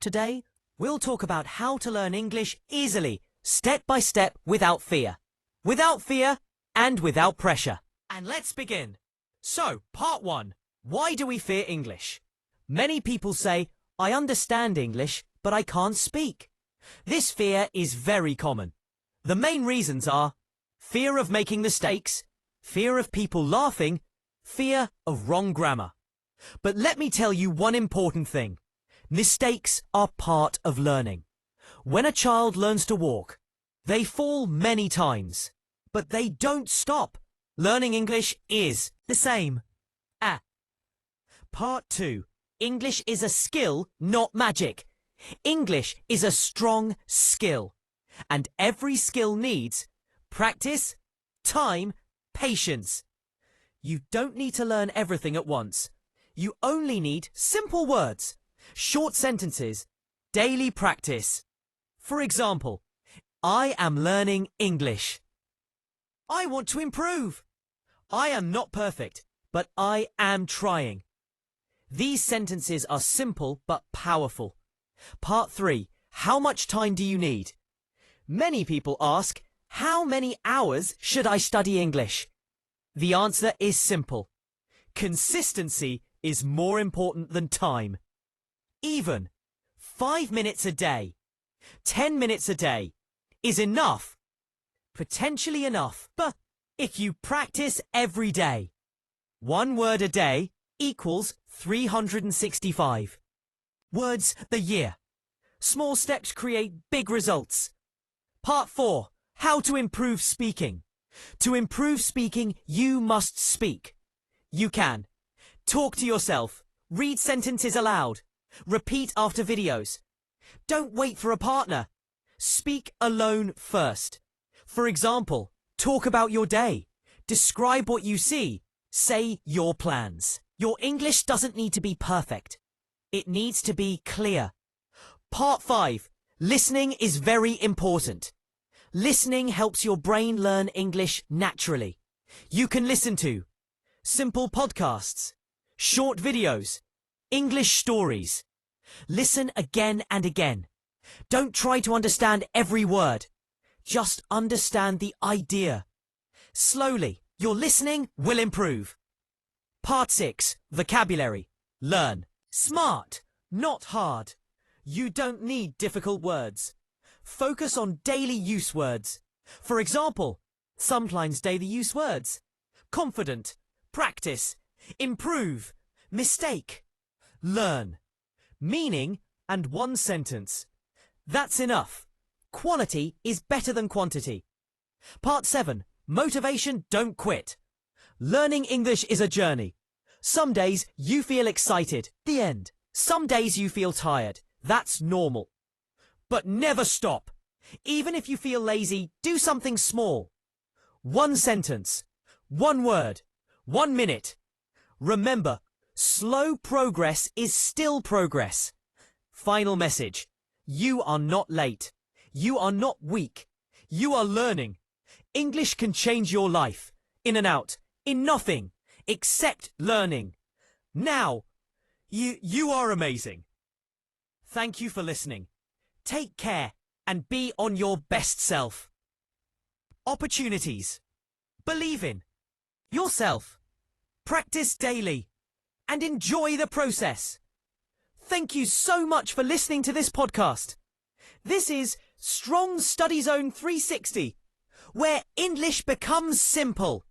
Today, we'll talk about how to learn English easily, step by step, without fear. Without fear and without pressure. And let's begin. So, part 1. Why do we fear English? Many people say, I understand English, but I can't speak. This fear is very common. The main reasons are fear of making mistakes, fear of people laughing, fear of wrong grammar. But let me tell you one important thing. Mistakes are part of learning. When a child learns to walk, they fall many times, but they don't stop. Learning English is the same. Part 2. English is a skill, not magic. English is a strong skill, and every skill needs practice, time, patience. You don't need to learn everything at once. You only need simple words, short sentences, daily practice. For example, I am learning English. I want to improve. I am not perfect, but I am trying. These sentences are simple but powerful. Part 3. How much time do you need? Many people ask, how many hours should I study English? The answer is simple. Consistency is more important than time. Even 5 minutes a day, 10 minutes a day is enough. Potentially enough, but if you practice every day, 1 word a day equals 365. Words the year. Small steps create big results. Part 4. How to improve speaking. To improve speaking, you must speak. You can. Talk to yourself. Read sentences aloud. Repeat after videos. Don't wait for a partner. Speak alone first. For example, talk about your day. Describe what you see. Say your plans. Your English doesn't need to be perfect. It needs to be clear. Part 5. Listening is very important. Listening helps your brain learn English naturally. You can listen to simple podcasts, short videos, English stories. Listen again and again. Don't try to understand every word. Just understand the idea. Slowly, your listening will improve. Part 6. Vocabulary. Learn. Smart, not hard. You don't need difficult words. Focus on daily use words. For example, sometimes daily use words. Confident, practice, improve, mistake, learn. Meaning and 1 sentence. That's enough. Quality is better than quantity. Part 7. Motivation, don't quit. Learning English is a journey. Some days you feel excited. The end. Some days you feel tired. That's normal. But never stop. Even if you feel lazy, do something small. 1 sentence, 1 word, 1 minute. Remember, slow progress is still progress. Final message. You are not late. You are not weak. You are learning. English can change your life. In and out. In nothing. Except learning. Now, you are amazing. Thank you for listening. Take care and be on your best self. Opportunities. Believe in yourself. Practice daily and enjoy the process. Thank you so much for listening to this podcast. This is Strong Study Zone 360, where English becomes simple.